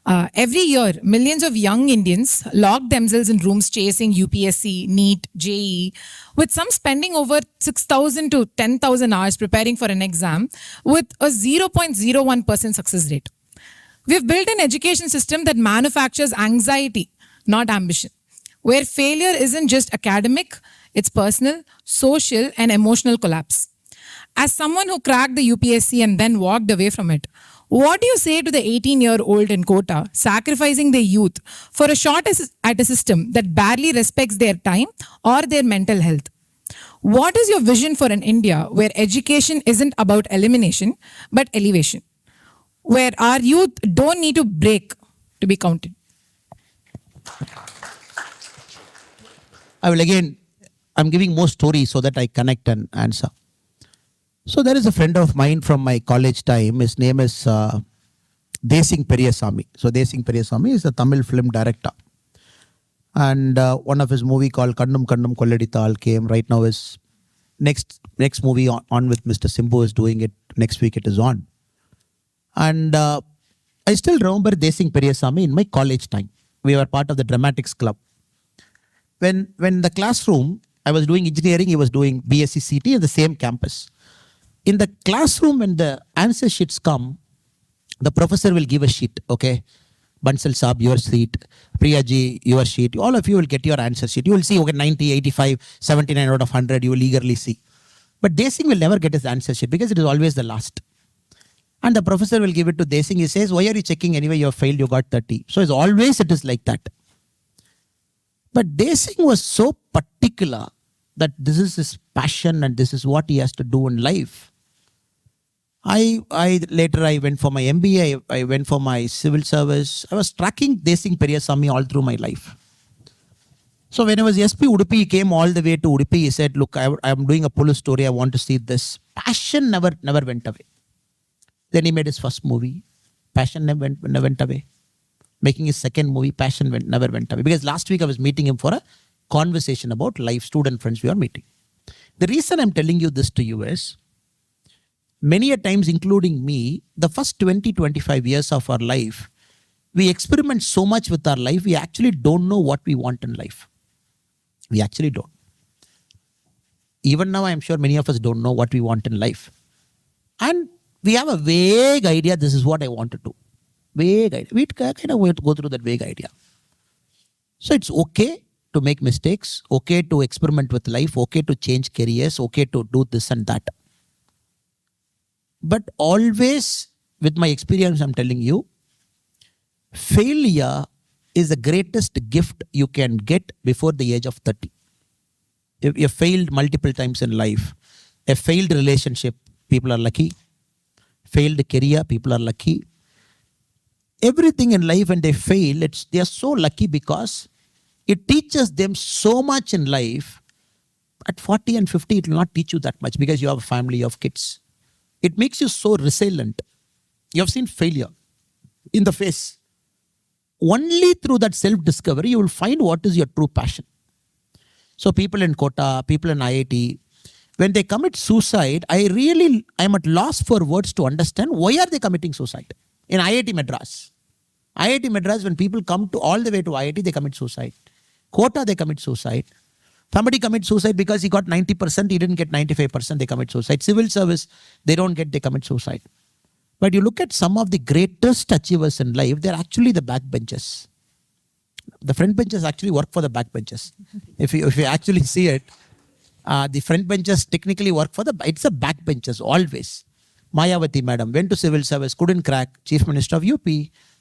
Every year, millions of young Indians lock themselves in rooms chasing UPSC, NEET, JEE, with some spending over 6,000 to 10,000 hours preparing for an exam with a 0.01% success rate. We've built an education system that manufactures anxiety, not ambition, where failure isn't just academic, it's personal, social, and emotional collapse. As someone who cracked the UPSC and then walked away from it, what do you say to the 18-year-old in Kota sacrificing their youth for a shot at a system that barely respects their time or their mental health? What is your vision for an India where education isn't about elimination, but elevation? Where our youth don't need to break to be counted? I'm giving more stories so that I connect and answer. So there is a friend of mine from my college time. His name is Desing Periyasamy. So Desing Periyasamy is a Tamil film director. And one of his movie called Kannum Kannum Kolladithal came. Right now his next movie on with Mr. Simbu is doing it. Next week it is on. And I still remember Desing Periyasamy in my college time. We were part of the dramatics club. When the classroom, I was doing engineering, he was doing BSc CT in the same campus. In the classroom, when the answer sheets come, the professor will give a sheet, okay? Bansal Saab, your sheet. Priyaji, your sheet. All of you will get your answer sheet. You will see, okay, 90, 85, 79 out of 100, you will eagerly see. But Desing will never get his answer sheet because it is always the last. And the professor will give it to Desing. He says, why are you checking anyway? You have failed, you got 30. So it's always it is like that. But Desing was so particular that this is his passion and this is what he has to do in life. Later I went for my MBA, I went for my civil service. I was tracking Desing Periyasamy all through my life. So when I was SP Udupi, he came all the way to Udupi. He said, look, I'm doing a police story. I want to see this. Passion never went away. Then he made his first movie. Passion never went away. Making his second movie, passion never went away. Because last week I was meeting him for a conversation about life. Student friends we are meeting. The reason I'm telling you this to you is, many a times, including me, the first 20-25 years of our life, we experiment so much with our life, we actually don't know what we want in life. We actually don't. Even now, I'm sure many of us don't know what we want in life. And we have a vague idea, this is what I want to do. Vague idea. We kind of go through that vague idea. So it's okay to make mistakes, okay to experiment with life, okay to change careers, okay to do this and that. But always, with my experience, I'm telling you, failure is the greatest gift you can get before the age of 30. If you failed multiple times in life, a failed relationship, people are lucky. Failed career, people are lucky. Everything in life, when they fail, they are so lucky because it teaches them so much in life. At 40 and 50, it will not teach you that much because you have a family, you have kids. It makes you so resilient. You have seen failure in the face. Only through that self-discovery, you will find what is your true passion. So people in Kota, people in IIT, when they commit suicide, I'm at loss for words to understand why are they committing suicide. In IIT Madras, when people come to all the way to IIT, they commit suicide. Kota, they commit suicide. Somebody commits suicide because he got 90%, he didn't get 95%, they commit suicide. Civil service, they commit suicide. But you look at some of the greatest achievers in life, they're actually the backbenchers. The front benchers actually work for the backbenchers. If you actually see it, the front benchers technically work for it's the backbenchers always. Mayawati madam went to civil service, couldn't crack, Chief Minister of UP,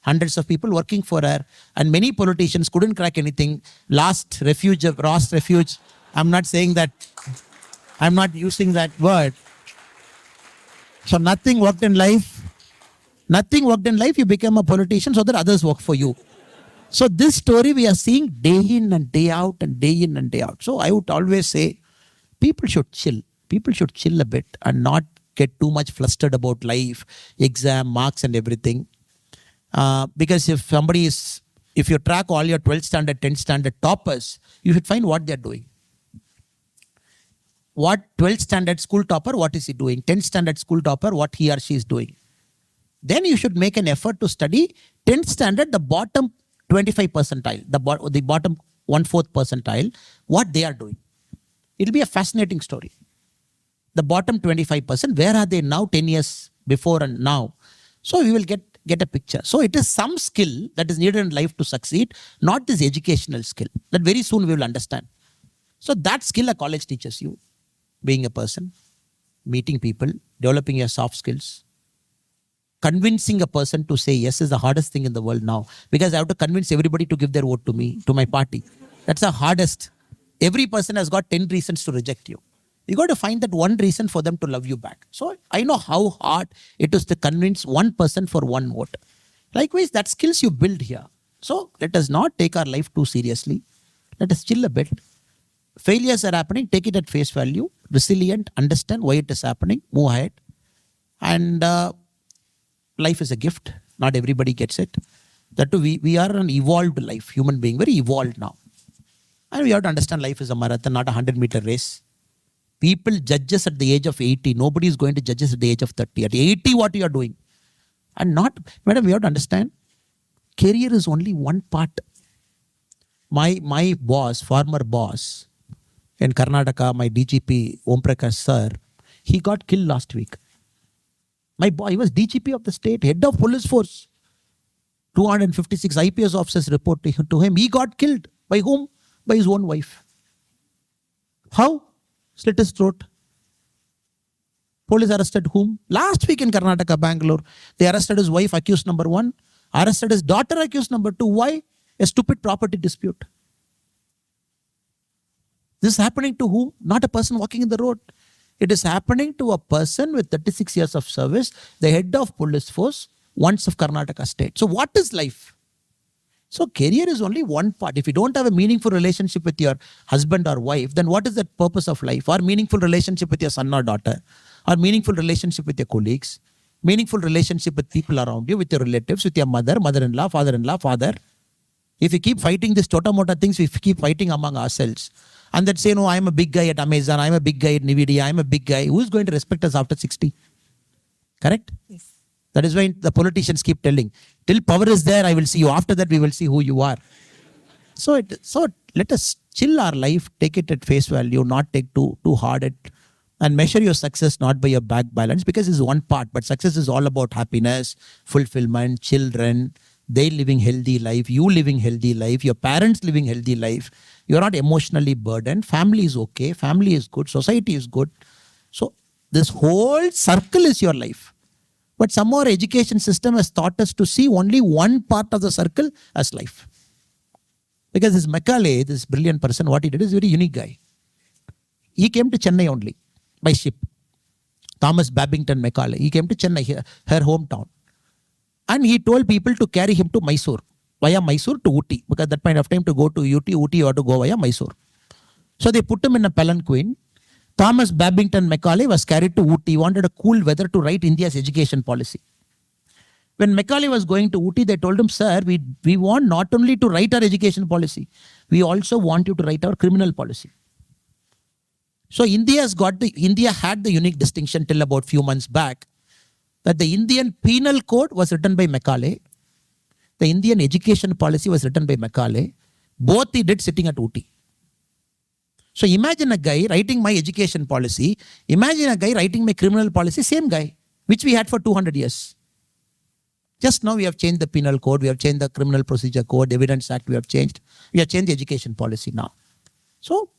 hundreds of people working for her, and many politicians couldn't crack anything. Last refuge. I'm not saying that, I'm not using that word. So nothing worked in life, you became a politician so that others work for you. So this story we are seeing day in and day out and day in and day out. So I would always say, people should chill. People should chill a bit and not get too much flustered about life, exam, marks and everything. Because if you track all your 12th standard, 10th standard toppers, you should find what they're doing. What 12th standard school topper, what is he doing? 10th standard school topper, what he or she is doing. Then you should make an effort to study 10th standard, the bottom 25 percentile, the bottom 1/4 percentile, what they are doing. It'll be a fascinating story. The bottom 25%, where are they now 10 years before and now? So we will get a picture. So it is some skill that is needed in life to succeed, not this educational skill that very soon we will understand. So that skill a college teaches you, being a person, meeting people, developing your soft skills. Convincing a person to say yes is the hardest thing in the world now, because I have to convince everybody to give their vote to me, to my party. That's the hardest. Every person has got 10 reasons to reject you. You got to find that one reason for them to love you back. So I know how hard it is to convince one person for one vote. Likewise, that skills you build here. So let us not take our life too seriously. Let us chill a bit. Failures are happening, take it at face value. Resilient, understand why it is happening, move ahead. And life is a gift. Not everybody gets it. That too, we are an evolved life, human being, very evolved now. And we have to understand life is a marathon, not a 100-meter race. People judge us at the age of 80. Nobody is going to judge us at the age of 30. At 80, what you are doing? And not, madam, we have to understand, career is only one part. My boss, former boss in Karnataka, my DGP, Om Prakash sir, he got killed last week. My boy, he was DGP of the state, head of police force. 256 IPS officers report to him. He got killed. By whom? By his own wife. How? Slit his throat. Police arrested whom? Last week in Karnataka, Bangalore, they arrested his wife, accused number 1. Arrested his daughter, accused number 2. Why? A stupid property dispute. This is happening to whom? Not a person walking in the road. It is happening to a person with 36 years of service, the head of police force, once of Karnataka state. So what is life? So career is only one part. If you don't have a meaningful relationship with your husband or wife, then what is the purpose of life? Or meaningful relationship with your son or daughter? Or meaningful relationship with your colleagues? Meaningful relationship with people around you, with your relatives, with your mother, mother-in-law, father-in-law, father. If we keep fighting these tota-mota things, we keep fighting among ourselves. And that say, no, I'm a big guy at Amazon, I'm a big guy at Nvidia, I'm a big guy. Who is going to respect us after 60? Correct? Yes. That is why the politicians keep telling, till power is there, I will see you. After that, we will see who you are. So let us chill our life, take it at face value, not take too hard at, and measure your success not by your bank balance, because it's one part, but success is all about happiness, fulfillment, children, they living healthy life, you living healthy life, your parents living healthy life. You're not emotionally burdened. Family is okay. Family is good. Society is good. So this whole circle is your life. But somehow our education system has taught us to see only one part of the circle as life. Because this Macaulay, this brilliant person, what he did is a very unique guy. He came to Chennai only by ship. Thomas Babington Macaulay. He came to Chennai, her hometown. And he told people to carry him to Mysore. Via Mysore to Ooty. Because at that point of time to go to Ooty you have to go via Mysore. So they put him in a palanquin. Thomas Babington Macaulay was carried to Ooty. He wanted a cool weather to write India's education policy. When Macaulay was going to Ooty, they told him, sir, we want not only to write our education policy, we also want you to write our criminal policy. So India had the unique distinction till about few months back that the Indian penal code was written by Macaulay. The Indian education policy was written by Macaulay. Both he did sitting at Ooty. So imagine a guy writing my education policy. Imagine a guy writing my criminal policy. Same guy, which we had for 200 years. Just now we have changed the penal code. We have changed the criminal procedure code, evidence act we have changed. We have changed the education policy now. So,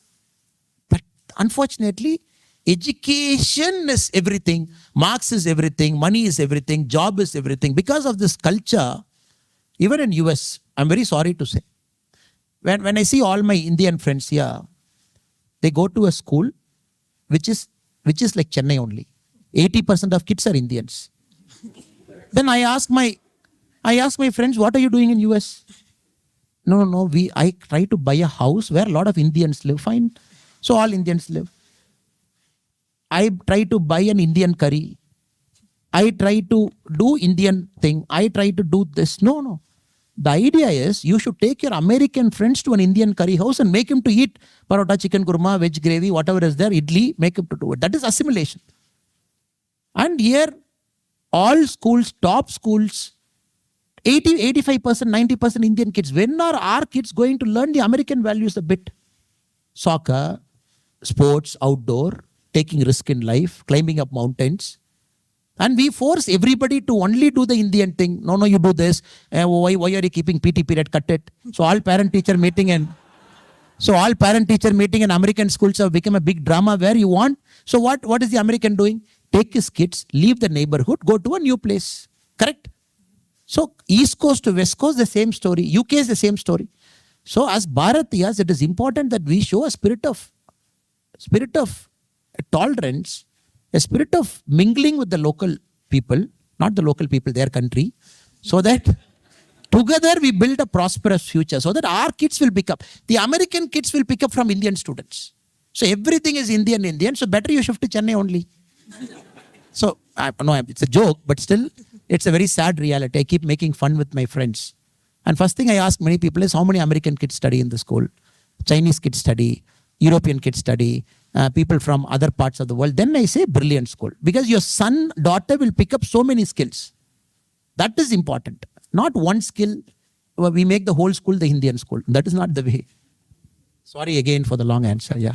but unfortunately, education is everything. Marks is everything. Money is everything. Job is everything. Because of this culture, even in US, I'm very sorry to say, when I see all my Indian friends here, they go to a school which is like Chennai only. 80% of kids are Indians. Then I ask my friends, what are you doing in US? No, I try to buy a house where a lot of Indians live. Fine. So all Indians live. I try to buy an Indian curry. I try to do Indian thing. I try to do this. No. The idea is you should take your American friends to an Indian curry house and make him to eat parota, chicken kurma, veg gravy, whatever is there, idli, make him to do it. That is assimilation. And here, all schools, top schools, 85%, 90% Indian kids. When are our kids going to learn the American values a bit? Soccer, sports, outdoor, taking risk in life, climbing up mountains. And we force everybody to only do the Indian thing. No, you do this. Why are you keeping PT period? Cut it. So all parent-teacher meeting and American schools have become a big drama where you want. So what is the American doing? Take his kids, leave the neighborhood, go to a new place. Correct? So East Coast to West Coast, the same story. UK is the same story. So as Bharatiyas, it is important that we show a spirit of tolerance, a spirit of mingling with the local people, not the local people, their country, so that together we build a prosperous future, so that our kids will pick up. The American kids will pick up from Indian students. So everything is Indian. So better you shift to Chennai only. So it's a joke, but still, it's a very sad reality. I keep making fun with my friends. And first thing I ask many people is, how many American kids study in the school? Chinese kids study, European kids study, people from other parts of the world. Then I say brilliant school. Because your son, daughter will pick up so many skills. That is important. Not one skill. We make the whole school the Indian school. That is not the way. Sorry again for the long answer. Yeah.